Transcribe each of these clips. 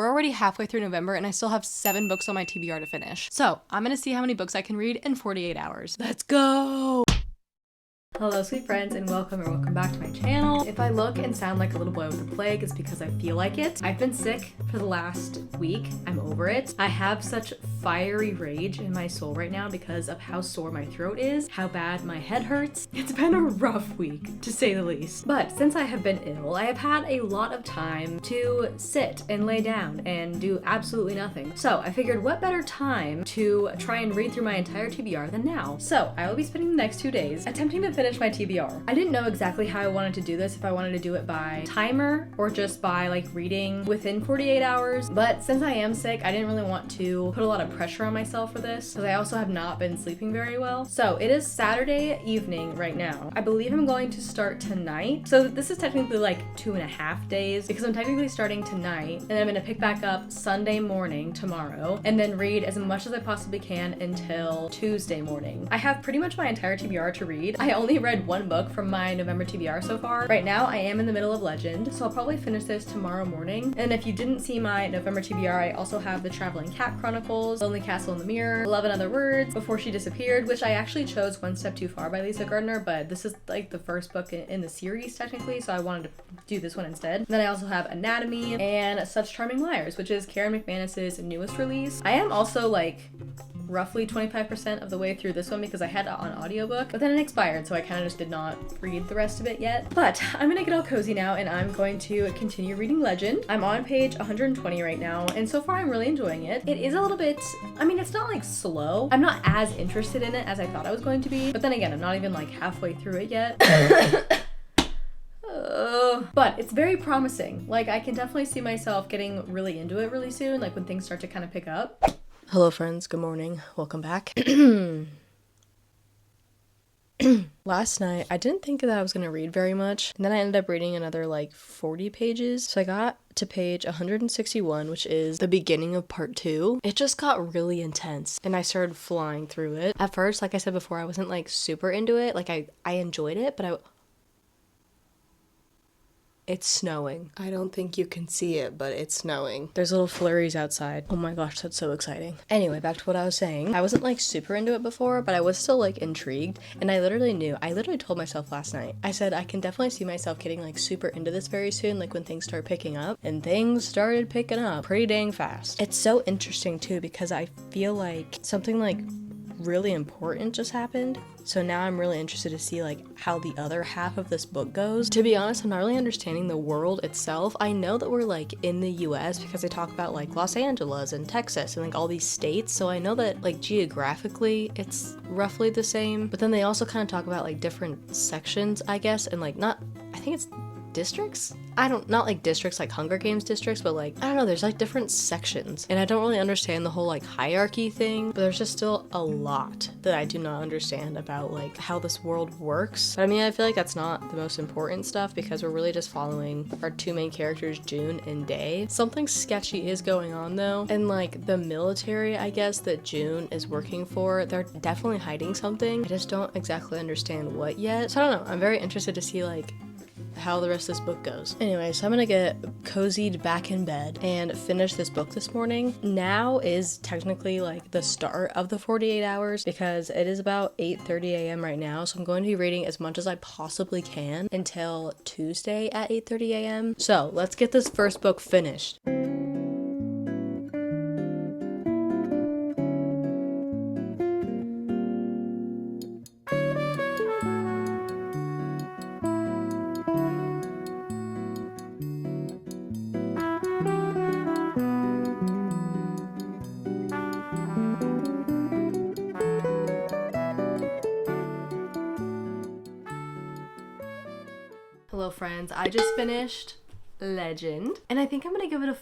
We're already halfway through November and I still have 7 books on my TBR to finish. So I'm gonna see how many books I can read in 48 hours. Let's go! Hello sweet friends and welcome back to my channel. If I look and sound like a little boy with the plague, it's because I feel like it. I've been sick for the last week. I'm over it. I have such fiery rage in my soul right now because of how sore my throat is, how bad my head hurts. It's been a rough week, to say the least. But since I have been ill, I have had a lot of time to sit and lay down and do absolutely nothing. So I figured what better time to try and read through my entire TBR than now. So I will be spending the next 2 days attempting to finish my TBR. I didn't know exactly how I wanted to do this, if I wanted to do it by timer or just by like reading within 48 hours. But since I am sick, I didn't really want to put a lot of pressure on myself for this because I also have not been sleeping very well. So it is Saturday evening right now. I believe I'm going to start tonight. So this is technically like 2.5 days because I'm technically starting tonight and I'm going to pick back up Sunday morning tomorrow and then read as much as I possibly can until Tuesday morning. I have pretty much my entire TBR to read. I only read one book from my November TBR so far. Right now I am in the middle of Legend, so I'll probably finish this tomorrow morning. And if you didn't see my November TBR, I also have The Traveling Cat Chronicles, Lonely Castle in the Mirror, Love in Other Words, Before She Disappeared, which I actually chose One Step Too Far by Lisa Gardner, but this is like the first book in the series technically, so I wanted to do this one instead. And then I also have Anatomy and Such Charming Liars, which is Karen McManus's newest release. I am also like roughly 25% of the way through this one because I had it on audiobook, but then it expired, so I kind of just did not read the rest of it yet. But I'm gonna get all cozy now and I'm going to continue reading Legend. I'm on page 120 right now, and so far I'm really enjoying it. It is a little bit, I mean, it's not like slow. I'm not as interested in it as I thought I was going to be, but then again, I'm not even like halfway through it yet. But it's very promising. Like, I can definitely see myself getting really into it really soon, like when things start to kind of pick up. Hello friends, good morning, welcome back. Last night, I didn't think that I was gonna read very much, and then I ended up reading another like 40 pages. So I got to page 161, which is the beginning of part 2. It just got really intense, and I started flying through it. At first, like I said before, I wasn't like super into it. Like I enjoyed it, but it's snowing. I don't think you can see it, but it's snowing. There's little flurries outside. Oh my gosh, that's so exciting. Anyway, back to what I was saying. I wasn't like super into it before, but I was still like intrigued. And I literally told myself last night, I said, I can definitely see myself getting like super into this very soon, like when things start picking up. And things started picking up pretty dang fast. It's so interesting too, because I feel like something like really important just happened. So now I'm really interested to see like how the other half of this book goes. To be honest, I'm not really understanding the world itself. I know that we're like in the US because they talk about like Los Angeles and Texas and like all these states. So I know that like geographically it's roughly the same, but then they also kind of talk about like different sections, I guess, and like I think it's districts? Not like districts like Hunger Games districts, but like, I don't know, there's like different sections. And I don't really understand the whole like hierarchy thing, but there's just still a lot that I do not understand about like how this world works. But I mean, I feel like that's not the most important stuff because we're really just following our 2 main characters, June and Day. Something sketchy is going on though. And like the military, I guess, that June is working for, they're definitely hiding something. I just don't exactly understand what yet. So I don't know, I'm very interested to see like how the rest of this book goes. Anyway, so I'm gonna get cozied back in bed and finish this book this morning. Now is technically like the start of the 48 hours because it is about 8:30 a.m. right now, so I'm going to be reading as much as I possibly can until Tuesday at 8:30 a.m. So let's get this first book finished. Hello friends, I just finished Legend and I think I'm gonna give it a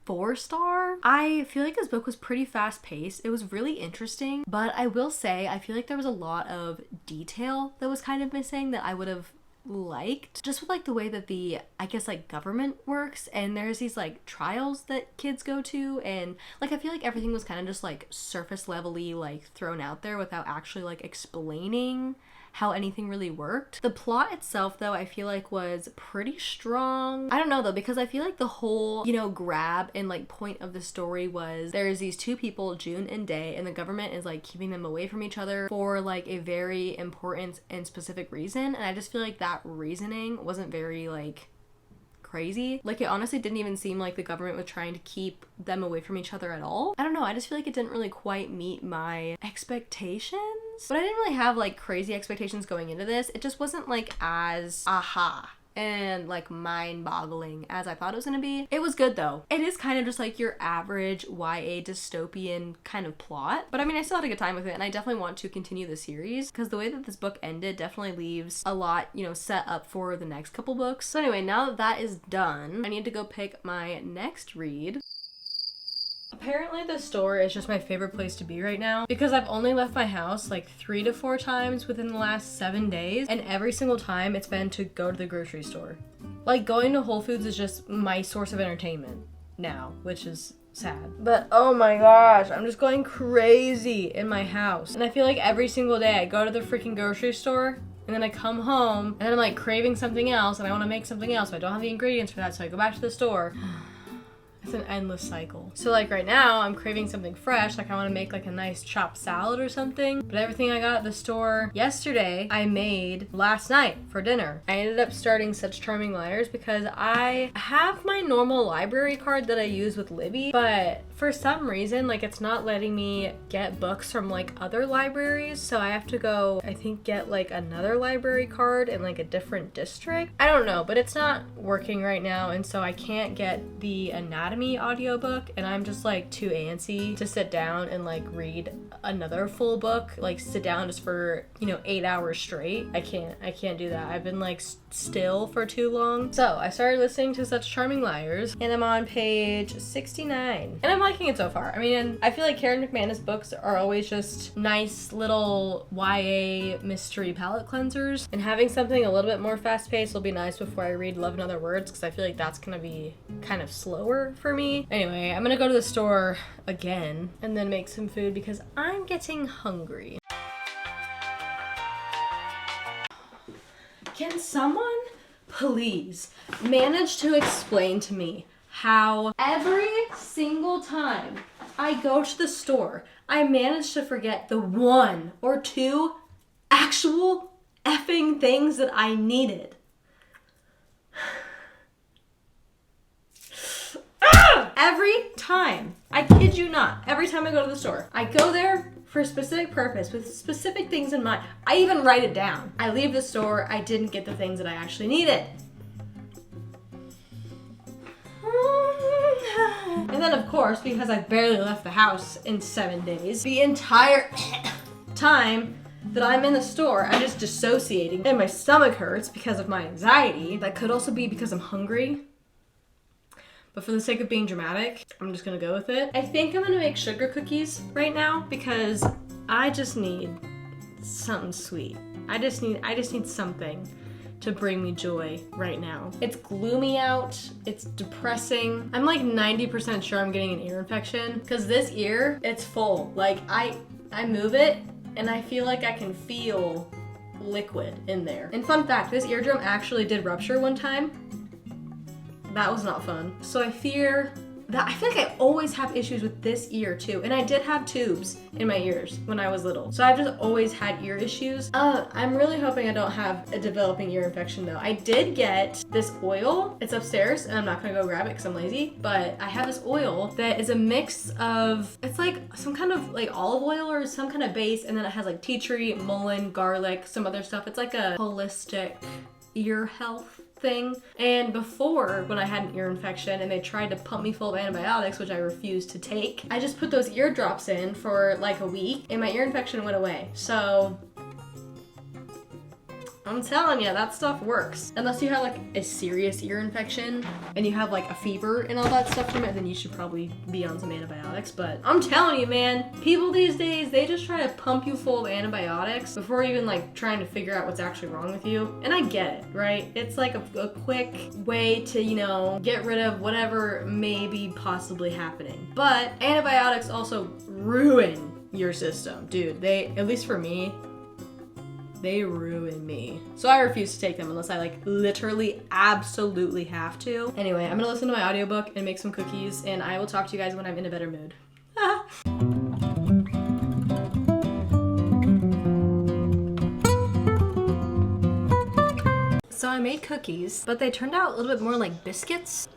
4-star. I feel like this book was pretty fast paced. It was really interesting, but I will say I feel like there was a lot of detail that was kind of missing that I would have liked, just with like the way that the, I guess, like government works, and there's these like trials that kids go to, and like I feel like everything was kind of just like surface level-y like thrown out there without actually like explaining how anything really worked. The plot itself, though, I feel like was pretty strong. I don't know, though, because I feel like the whole, you know, grab and like point of the story was there's these two people, June and Day, and the government is like keeping them away from each other for like a very important and specific reason. And I just feel like that reasoning wasn't very like crazy. Like, it honestly didn't even seem like the government was trying to keep them away from each other at all. I don't know, I just feel like it didn't really quite meet my expectations. But I didn't really have like crazy expectations going into this. It just wasn't like as aha and like mind-boggling as I thought it was gonna be. It was good though. It is kind of just like your average YA dystopian kind of plot, but I mean, I still had a good time with it, and I definitely want to continue the series because the way that this book ended definitely leaves a lot, you know, set up for the next couple books. So anyway, now that that is done, I need to go pick my next read. Apparently the store is just my favorite place to be right now because I've only left my house like 3 to 4 times within the last 7 days, and every single time it's been to go to the grocery store. Like, going to Whole Foods is just my source of entertainment now, which is sad. But oh my gosh, I'm just going crazy in my house. And I feel like every single day I go to the freaking grocery store and then I come home and then I'm like craving something else and I want to make something else, but I don't have the ingredients for that, so I go back to the store. It's an endless cycle. So like right now, I'm craving something fresh. Like, I want to make like a nice chopped salad or something. But everything I got at the store yesterday, I made last night for dinner. I ended up starting Such Charming Liars because I have my normal library card that I use with Libby, but for some reason, like, it's not letting me get books from like other libraries. So I have to go, I think, get like another library card in like a different district. I don't know, but it's not working right now. And so I can't get the anatomy audiobook, and I'm just like too antsy to sit down and like read another full book, like sit down just for, you know, 8 hours straight. I can't do that. I've been like still for too long. So I started listening to Such Charming Liars, and I'm on page 69, and I'm liking it so far. I mean, I feel like Karen McManus books are always just nice little YA mystery palette cleansers, and having something a little bit more fast-paced will be nice before I read Love in Other Words, because I feel like that's gonna be kind of slower for me. Anyway, I'm gonna go to the store again and then make some food because I'm getting hungry. Can someone please manage to explain to me how every single time I go to the store, I manage to forget the 1 or 2 actual effing things that I needed? Every time. I kid you not. Every time I go to the store, I go there for a specific purpose with specific things in mind. I even write it down. I leave the store, I didn't get the things that I actually needed. And then, of course, because I barely left the house in 7 days, the entire time that I'm in the store, I'm just dissociating and my stomach hurts because of my anxiety. That could also be because I'm hungry. But for the sake of being dramatic, I'm just gonna go with it. I think I'm gonna make sugar cookies right now because I just need something sweet. I just need something to bring me joy right now. It's gloomy out, it's depressing. I'm like 90% sure I'm getting an ear infection because this ear, it's full. Like, I move it and I feel like I can feel liquid in there. And fun fact, this eardrum actually did rupture one time. That was not fun. So I fear that, I feel like I always have issues with this ear too. And I did have tubes in my ears when I was little. So I've just always had ear issues. I'm really hoping I don't have a developing ear infection though. I did get this oil. It's upstairs and I'm not gonna go grab it because I'm lazy. But I have this oil that is a mix of, it's like some kind of like olive oil or some kind of base. And then it has like tea tree, mullein, garlic, some other stuff. It's like a holistic ear health thing. And before, when I had an ear infection and they tried to pump me full of antibiotics, which I refused to take, I just put those ear drops in for like a week and my ear infection went away. So I'm telling you, that stuff works. Unless you have like a serious ear infection and you have like a fever and all that stuff from it, then you should probably be on some antibiotics. But I'm telling you, man, people these days, they just try to pump you full of antibiotics before even like trying to figure out what's actually wrong with you. And I get it, right? It's like a quick way to, you know, get rid of whatever may be possibly happening. But antibiotics also ruin your system, dude. They, at least for me, They ruin me. So I refuse to take them unless I like literally absolutely have to. Anyway, I'm gonna listen to my audiobook and make some cookies, and I will talk to you guys when I'm in a better mood. So I made cookies, but they turned out a little bit more like biscuits.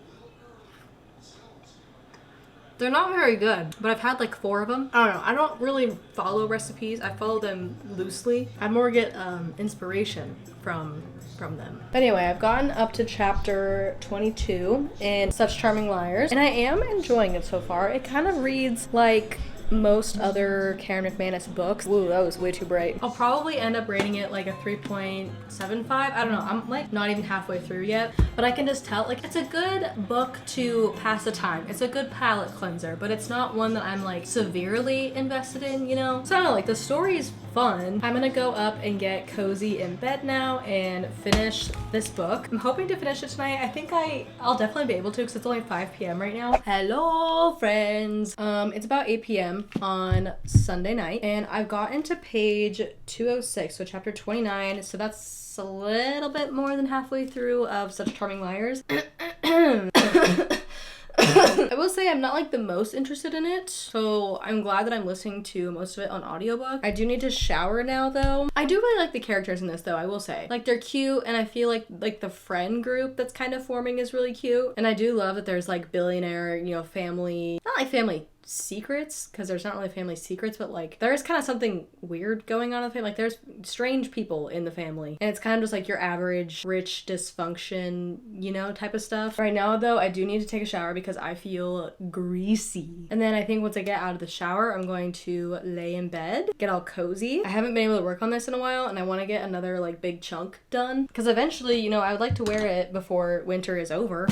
They're not very good, but I've had like 4 of them. I don't know. I don't really follow recipes. I follow them loosely. I more get inspiration from them. But anyway, I've gotten up to chapter 22 in Such Charming Liars, and I am enjoying it so far. It kind of reads like most other Karen McManus books. Woo, that was way too bright. I'll probably end up rating it like a 3.75. I don't know. I'm like not even halfway through yet, but I can just tell like it's a good book to pass the time. It's a good palate cleanser, but it's not one that I'm like severely invested in, you know? So I don't know, like the story is fun. I'm gonna go up and get cozy in bed now and finish this book. I'm hoping to finish it tonight. I think I'll definitely be able to because it's only 5 p.m. right now. Hello, friends. It's about 8 p.m. on Sunday night, and I've gotten to page 206, so chapter 29. So that's a little bit more than halfway through of Such Charming Liars. I will say I'm not like the most interested in it, so I'm glad that I'm listening to most of it on audiobook. I do need to shower now though. I do really like the characters in this though, I will say. Like they're cute, and I feel like the friend group that's kind of forming is really cute. And I do love that there's like billionaire, you know, family, not like family secrets, because there's not really family secrets, but like there's kind of something weird going on in the family. Like there's strange people in the family, and it's kind of just like your average rich dysfunction, you know, type of stuff. Right now though, I do need to take a shower because I feel greasy. And then I think once I get out of the shower, I'm going to lay in bed, get all cozy. I haven't been able to work on this in a while, and I want to get another like big chunk done because eventually, you know, I would like to wear it before winter is over.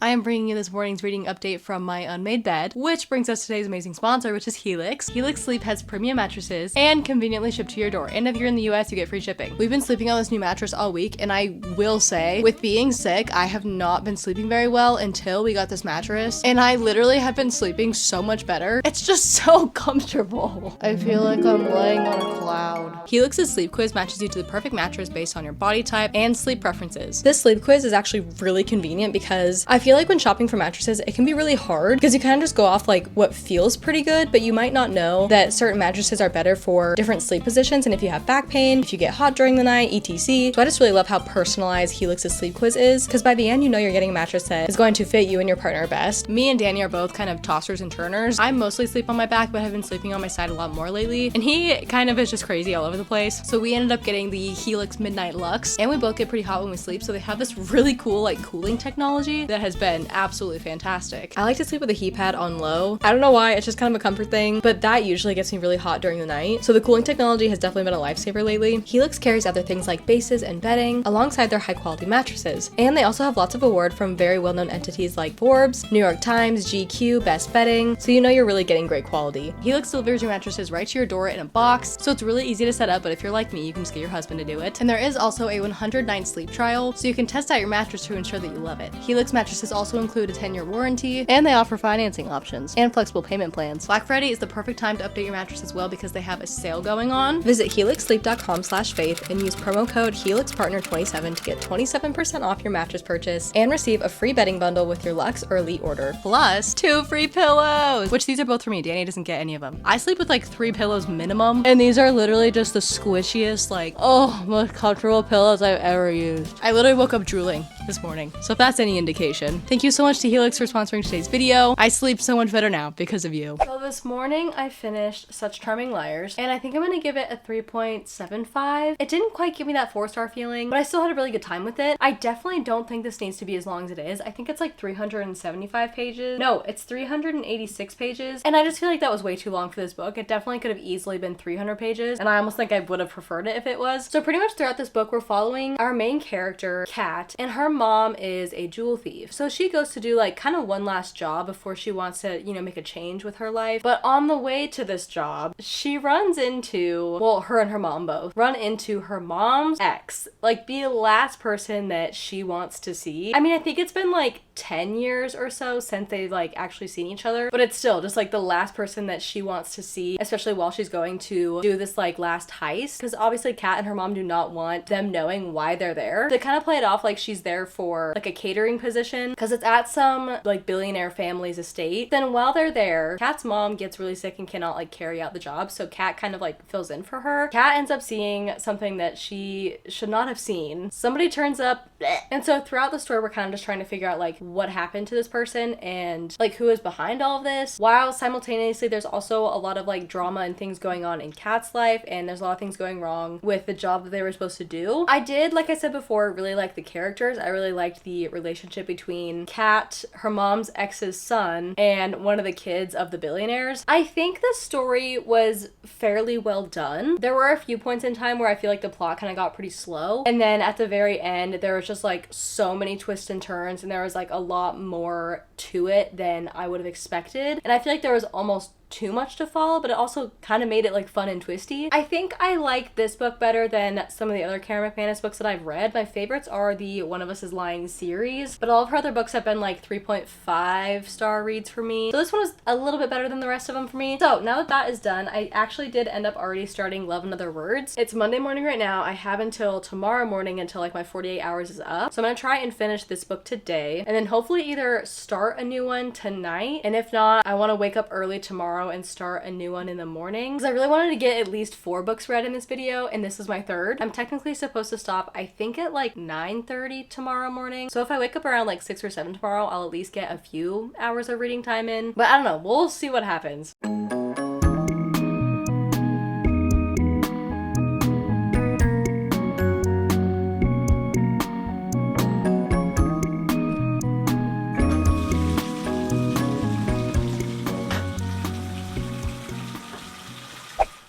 I am bringing you this morning's reading update from my unmade bed, which brings us to today's amazing sponsor, which is Helix. Helix Sleep has premium mattresses and conveniently shipped to your door. And if you're in the US, you get free shipping. We've been sleeping on this new mattress all week, and I will say, with being sick, I have not been sleeping very well until we got this mattress, and I literally have been sleeping so much better. It's just so comfortable. I feel like I'm laying on a cloud. Helix's sleep quiz matches you to the perfect mattress based on your body type and sleep preferences. This sleep quiz is actually really convenient because I feel like when shopping for mattresses, it can be really hard because you kind of just go off like what feels pretty good, but you might not know that certain mattresses are better for different sleep positions, and if you have back pain, if you get hot during the night, etc. So I just really love how personalized Helix's sleep quiz is, because by the end you know you're getting a mattress that is going to fit you and your partner best. Me and Danny are both kind of tossers and turners. I mostly sleep on my back, but have been sleeping on my side a lot more lately, and he kind of is just crazy all over the place. So we ended up getting the Helix Midnight Luxe, and we both get pretty hot when we sleep, so they have this really cool like cooling technology that has been absolutely fantastic. I like to sleep with a heat pad on low. I don't know why, it's just kind of a comfort thing, but that usually gets me really hot during the night. So the cooling technology has definitely been a lifesaver lately. Helix carries other things like bases and bedding alongside their high quality mattresses. And they also have lots of awards from very well-known entities like Forbes, New York Times, GQ, Best Bedding, so you know you're really getting great quality. Helix delivers your mattresses right to your door in a box, so it's really easy to set up, but if you're like me, you can just get your husband to do it. And there is also a 100-night sleep trial, so you can test out your mattress to ensure that you love it. Helix mattresses also include a 10-year warranty, and they offer financing options and flexible payment plans. Black Friday is the perfect time to update your mattress as well because they have a sale going on. Visit helixsleep.com/faith and use promo code HelixPartner27 to get 27% off your mattress purchase and receive a free bedding bundle with your Luxe or Elite order, plus 2 free pillows, which these are both for me. Danny doesn't get any of them. I sleep with like 3 pillows minimum, and these are literally just the squishiest, like, oh, most comfortable pillows I've ever used. I literally woke up drooling this morning, so if that's any indication. Thank you so much to Helix for sponsoring today's video. I sleep so much better now because of you. So this morning I finished Such Charming Liars, and I think I'm gonna give it a 3.75. It didn't quite give me that 4-star feeling, but I still had a really good time with it. I definitely don't think this needs to be as long as it is. I think it's like 375 pages. No, it's 386 pages, and I just feel like that was way too long for this book. It definitely could have easily been 300 pages, and I almost think I would have preferred it if it was. So pretty much throughout this book, we're following our main character, Kat, and her mom is a jewel thief. So she goes to do like kind of one last job before she wants to, you know, make a change with her life. But on the way to this job, she runs into, well, her and her mom both run into her mom's ex, like the last person that she wants to see. I mean, I think it's been like 10 years or so since they've like actually seen each other, but it's still just like the last person that she wants to see, especially while she's going to do this like last heist, because obviously Kat and her mom do not want them knowing why they're there. They kind of play it off like she's there for like a catering position because it's at some like billionaire family's estate. Then while they're there, Kat's mom gets really sick and cannot like carry out the job, so Kat kind of like fills in for her. Kat ends up seeing something that she should not have seen. Somebody turns up, and so throughout the story we're kind of just trying to figure out like what happened to this person and like who is behind all of this, while simultaneously there's also a lot of like drama and things going on in Kat's life, and there's a lot of things going wrong with the job that they were supposed to do. I did, like I said before, really like the characters. I really liked the relationship between Kat, her mom's ex's son, and one of the kids of the billionaires. I think the story was fairly well done. There were a few points in time where I feel like the plot kind of got pretty slow, and then at the very end there was just like so many twists and turns, and there was like a lot more to it than I would have expected, and I feel like there was almost too much to follow, but it also kind of made it like fun and twisty. I think I like this book better than some of the other Karen McManus books that I've read. My favorites are the One of Us is Lying series, but all of her other books have been like 3.5 star reads for me. So this one was a little bit better than the rest of them for me. So now that that is done, I actually did end up already starting Love and Other Words. It's Monday morning right now. I have until tomorrow morning until like my 48 hours is up. So I'm gonna try and finish this book today, and then hopefully either start a new one tonight, and if not, I want to wake up early tomorrow and start a new one in the morning, because I really wanted to get at least 4 books read in this video, and this is my 3rd. I'm technically supposed to stop, I think, at like 9:30 tomorrow morning, so if I wake up around like 6 or 7 tomorrow, I'll at least get a few hours of reading time in, but I don't know, we'll see what happens.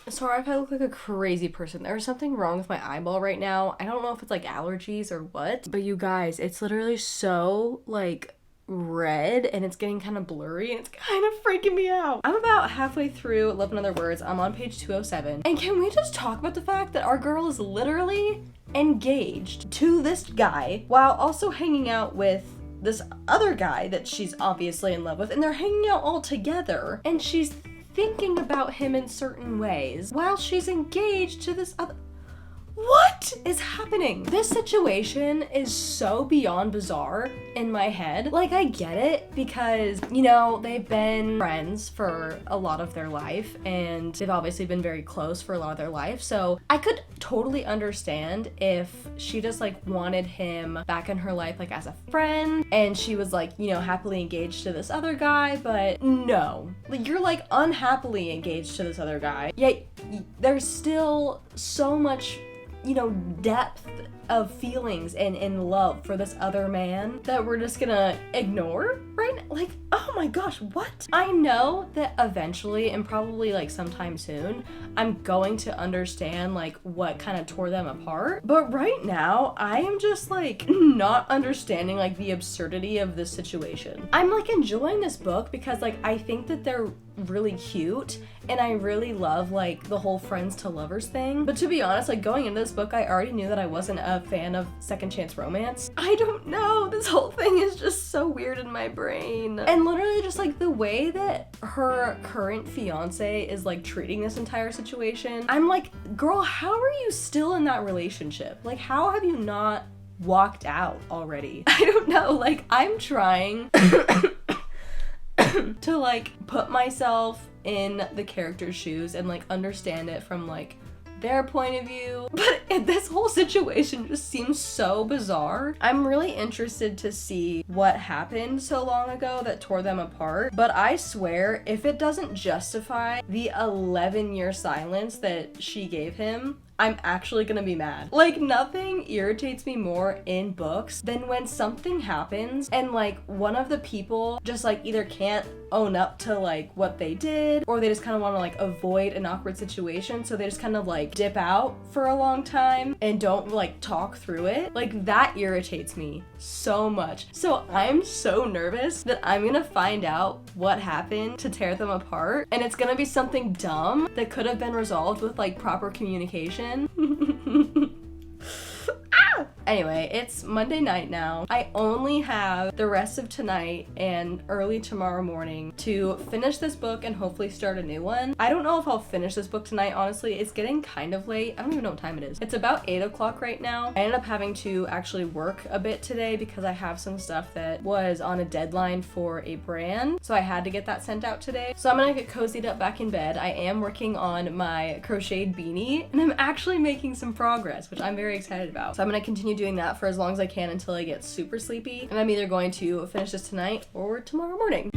Sorry if I look like a crazy person. There's something wrong with my eyeball right now. I don't know if it's like allergies or what, but you guys, it's literally so like red and it's getting kind of blurry and it's kind of freaking me out. I'm about halfway through Love and Other Words. I'm on page 207. And can we just talk about the fact that our girl is literally engaged to this guy while also hanging out with this other guy that she's obviously in love with, and they're hanging out all together, and she's thinking about him in certain ways while she's engaged to this other. What is happening? This situation is so beyond bizarre in my head. Like, I get it because, you know, they've been friends for a lot of their life and they've obviously been very close for a lot of their life. So I could totally understand if she just like wanted him back in her life, like as a friend, and she was like, you know, happily engaged to this other guy, but no, like you're like unhappily engaged to this other guy, yet there's still so much, you know, depth of feelings and love for this other man that we're just gonna ignore right now. Like, oh my gosh, what? I know that eventually, and probably like sometime soon, I'm going to understand like what kind of tore them apart, but right now I am just like not understanding like the absurdity of this situation. I'm like enjoying this book because like I think that they're really cute and I really love like the whole friends to lovers thing, but to be honest, like going into this book I already knew that I wasn't a fan of second chance romance. I don't know, this whole thing is just so weird in my brain, and literally just like the way that her current fiance is like treating this entire situation, I'm like, girl, how are you still in that relationship? Like, how have you not walked out already? I don't know, like I'm trying to like put myself in the character's shoes and like understand it from like their point of view, but this whole situation just seems so bizarre. I'm really interested to see what happened so long ago that tore them apart, but I swear if it doesn't justify the 11-year silence that she gave him, I'm actually gonna be mad. Like, nothing irritates me more in books than when something happens and like one of the people just like either can't own up to like what they did, or they just kind of want to like avoid an awkward situation, so they just kind of like dip out for a long time and don't like talk through it. Like, that irritates me so much. So I'm so nervous that I'm gonna find out what happened to tear them apart, and it's gonna be something dumb that could have been resolved with like proper communication. Anyway, it's Monday night now. I only have the rest of tonight and early tomorrow morning to finish this book and hopefully start a new one. I don't know if I'll finish this book tonight, honestly. It's getting kind of late. I don't even know what time it is. It's about 8 o'clock right now. I ended up having to actually work a bit today because I have some stuff that was on a deadline for a brand. So I had to get that sent out today. So I'm gonna get cozied up back in bed. I am working on my crocheted beanie and I'm actually making some progress, which I'm very excited about. So I'm gonna continue doing that for as long as I can until I get super sleepy. And I'm either going to finish this tonight or tomorrow morning.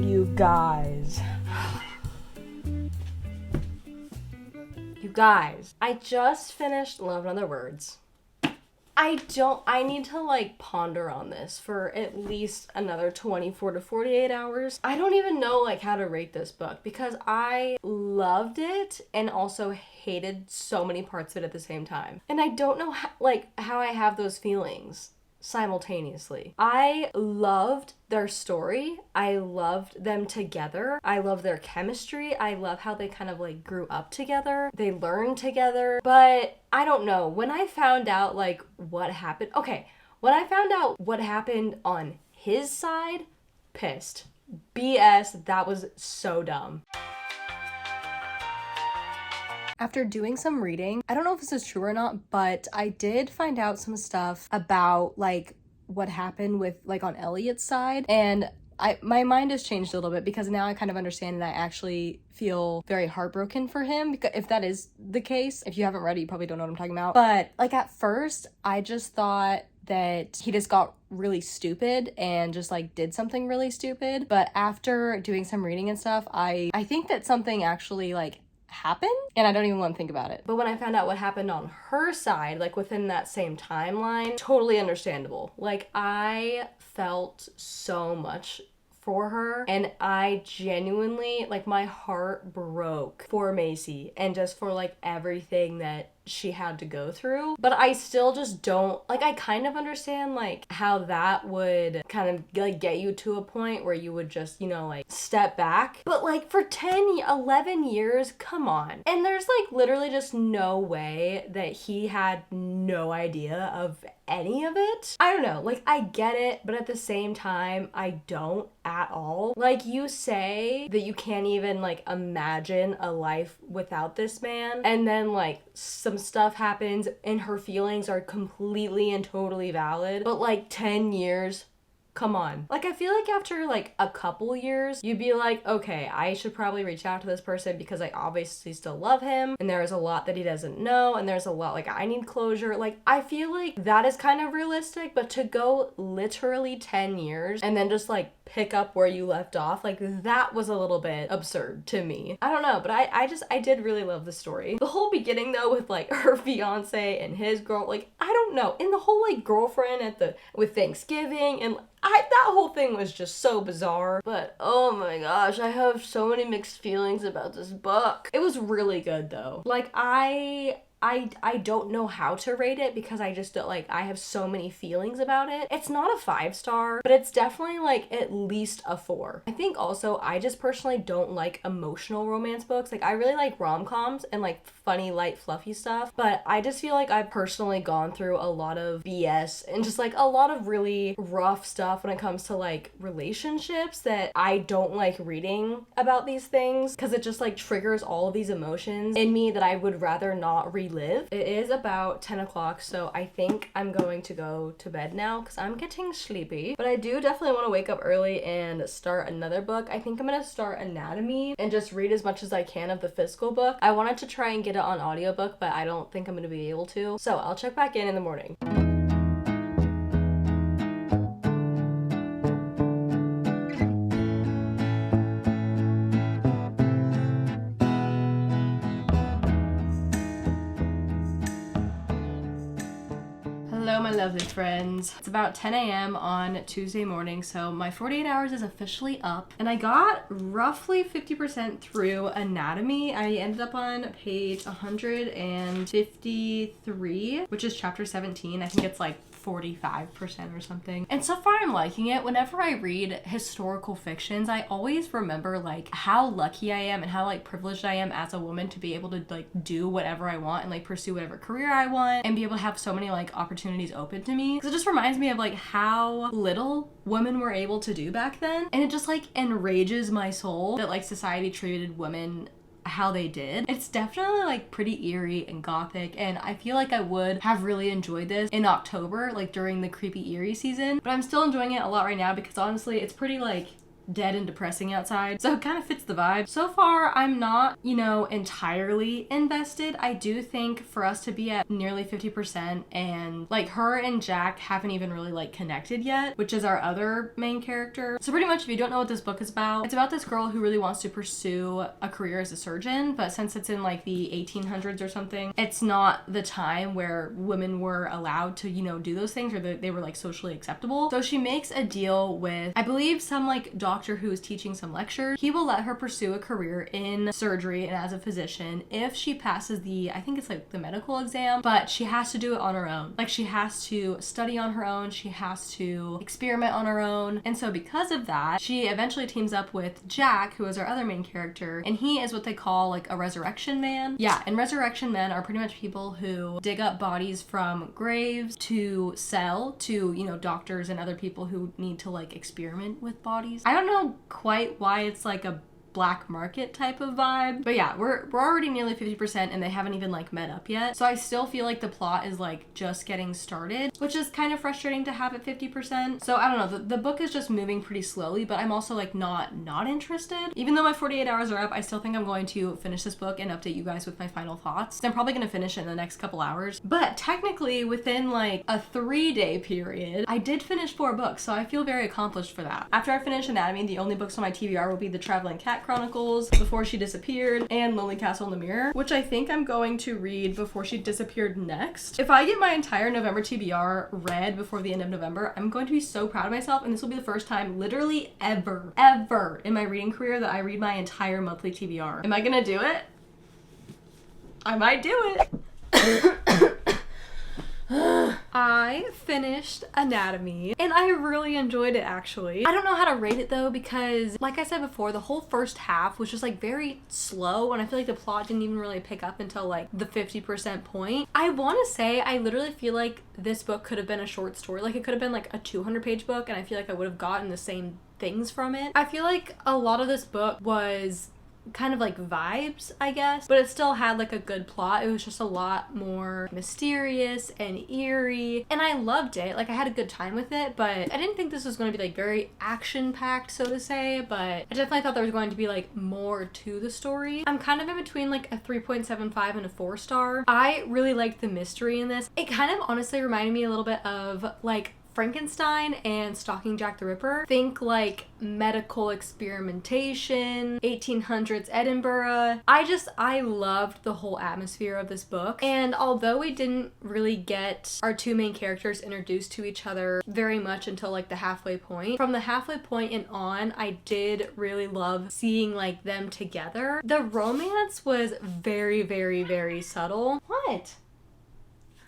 You guys, I just finished Love in Other Words. I need to like ponder on this for at least another 24 to 48 hours. I don't even know like how to rate this book because I loved it and also hated so many parts of it at the same time. And I don't know how I have those feelings simultaneously. I loved their story. I loved them together. I love their chemistry. I love how they kind of like grew up together. They learned together. But I don't know. When I found out like what happened, when I found out what happened on his side, pissed. BS, that was so dumb. After doing some reading, I don't know if this is true or not, but I did find out some stuff about like what happened with like on Elliot's side, and my mind has changed a little bit because now I kind of understand and I actually feel very heartbroken for him, because if that is the case, if you haven't read it, you probably don't know what I'm talking about. But like at first, I just thought that he just got really stupid and just like did something really stupid. But after doing some reading and stuff, I think that something actually like happened and I don't even want to think about it. But when I found out what happened on her side, like within that same timeline, totally understandable. Like I felt so much for her and I genuinely, like my heart broke for Macy and just for like everything that she had to go through. But I still just don't, like I kind of understand like how that would kind of like get you to a point where you would just, you know, like step back. But like for 11 years, come on. And there's like literally just no way that he had no idea of any of it. I don't know, like I get it, but at the same time, I don't at all. Like you say that you can't even like imagine a life without this man, and then like some stuff happens and her feelings are completely and totally valid, but like 10 years, come on. Like I feel like after like a couple years, you'd be like, okay, I should probably reach out to this person because I obviously still love him and there is a lot that he doesn't know and there's a lot like I need closure. Like I feel like that is kind of realistic, but to go literally 10 years and then just like pick up where you left off, like that was a little bit absurd to me. I don't know, but I did really love the story. The whole beginning though with like her fiance and his girl, like I don't know, in the whole like girlfriend with Thanksgiving and that whole thing was just so bizarre. But oh my gosh, I have so many mixed feelings about this book. It was really good though. Like I don't know how to rate it because I just don't, like I have so many feelings about it. It's not a 5-star, but it's definitely like at least a 4. I think also I just personally don't like emotional romance books. Like I really like rom-coms and like funny, light, fluffy stuff, but I just feel like I've personally gone through a lot of BS and just like a lot of really rough stuff when it comes to like relationships that I don't like reading about these things because it just like triggers all of these emotions in me that I would rather not relive. It is about 10 o'clock, so I think I'm going to go to bed now because I'm getting sleepy. But I do definitely want to wake up early and start another book. I think I'm going to start Anatomy and just read as much as I can of the physical book. I wanted to try and get it on audiobook, but I don't think I'm going to be able to. So I'll check back in the morning. Hello, my lovely friends. It's about 10 a.m. on Tuesday morning, so my 48 hours is officially up, and I got roughly 50% through anatomy. I ended up on page 153, which is chapter 17. I think it's like 45% or something. And so far I'm liking it. Whenever I read historical fictions, I always remember like how lucky I am and how like privileged I am as a woman to be able to like do whatever I want and like pursue whatever career I want and be able to have so many like opportunities open to me. Because it just reminds me of like how little women were able to do back then. And it just like enrages my soul that like society treated women how they did. It's definitely like pretty eerie and gothic, and I feel like I would have really enjoyed this in October, like during the creepy eerie season, but I'm still enjoying it a lot right now because honestly it's pretty like dead and depressing outside, so it kind of fits the vibe. So far I'm not, you know, entirely invested. I do think for us to be at nearly 50% and like her and Jack haven't even really like connected yet, which is our other main character. So pretty much if you don't know what this book is about, it's about this girl who really wants to pursue a career as a surgeon, but since it's in like the 1800s or something, it's not the time where women were allowed to, you know, do those things, or they were like socially acceptable. So she makes a deal with, I believe, some like doctor who is teaching some lectures. He will let her pursue a career in surgery and as a physician if she passes the, I think it's like the medical exam, but she has to do it on her own. Like she has to study on her own, she has to experiment on her own. And so because of that, she eventually teams up with Jack, who is our other main character, and he is what they call like a resurrection man. Yeah, and resurrection men are pretty much people who dig up bodies from graves to sell to, you know, doctors and other people who need to like experiment with bodies. I don't know quite why it's like a black market type of vibe, but yeah, we're already nearly 50% and they haven't even like met up yet, so I still feel like the plot is like just getting started, which is kind of frustrating to have at 50%. So I don't know, the book is just moving pretty slowly, but I'm also like not interested. Even though my 48 hours are up, I still think I'm going to finish this book and update you guys with my final thoughts. I'm probably gonna finish it in the next couple hours, but technically within like a 3-day period I did finish 4 books, so I feel very accomplished for that. After I finish anatomy, the only books on my TBR will be the Traveling Cat Chronicles, Before She Disappeared, and Lonely Castle in the Mirror, which I think I'm going to read before she disappeared next. If I get my entire November TBR read before the end of November, I'm going to be so proud of myself, and this will be the first time literally ever in my reading career that I read my entire monthly TBR. Am I gonna do it? I might do it. I finished anatomy and I really enjoyed it actually. I don't know how to rate it though because like I said before, the whole first half was just like very slow and I feel like the plot didn't even really pick up until like the 50% point. I want to say I literally feel like this book could have been a short story. Like it could have been like a 200-page book and I feel like I would have gotten the same things from it. I feel like a lot of this book was kind of like vibes, I guess, but it still had like a good plot. It was just a lot more mysterious and eerie and I loved it. Like I had a good time with it, but I didn't think this was going to be like very action packed, so to say, but I definitely thought there was going to be like more to the story. I'm kind of in between like a 3.75 and a 4-star. I really liked the mystery in this. It kind of honestly reminded me a little bit of like Frankenstein and Stalking Jack the Ripper. Think like medical experimentation, 1800s Edinburgh. I loved the whole atmosphere of this book, and although we didn't really get our two main characters introduced to each other very much until like the halfway point, from the halfway point and on, I did really love seeing like them together. The romance was very subtle. What?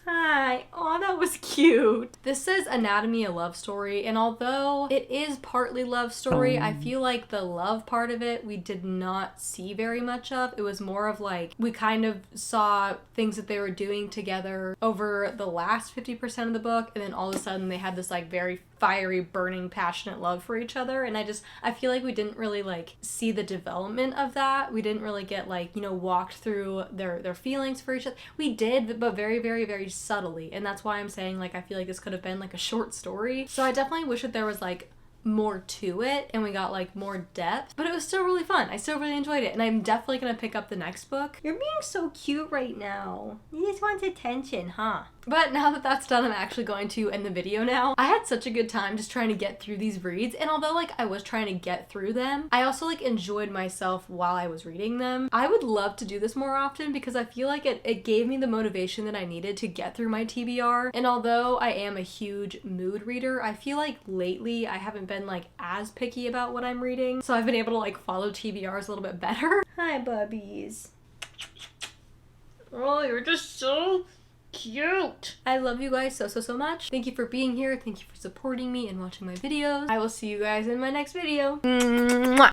Hi. Oh, that was cute. This is Anatomy, a love story, and although it is partly love story, I feel like the love part of it we did not see very much of. It was more of like we kind of saw things that they were doing together over the last 50% of the book, and then all of a sudden they had this like very fiery, burning, passionate love for each other, and I feel like we didn't really like see the development of that. We didn't really get like, you know, walked through their feelings for each other. We did, but very subtly, and that's why I'm saying like I feel like this could have been like a short story. So I definitely wish that there was like more to it and we got like more depth, but it was still really fun. I still really enjoyed it, and I'm definitely gonna pick up the next book. You're being so cute right now. You just want attention, huh? But now that that's done, I'm actually going to end the video now. I had such a good time just trying to get through these reads, and although like I was trying to get through them, I also like enjoyed myself while I was reading them. I would love to do this more often because I feel like it gave me the motivation that I needed to get through my TBR. And although I am a huge mood reader, I feel like lately I haven't been like as picky about what I'm reading, so I've been able to like follow TBRs a little bit better. Hi, bubbies. Oh, you're just so cute. I love you guys so much. Thank you for being here. Thank you for supporting me and watching my videos. I will see you guys in my next video. Mwah.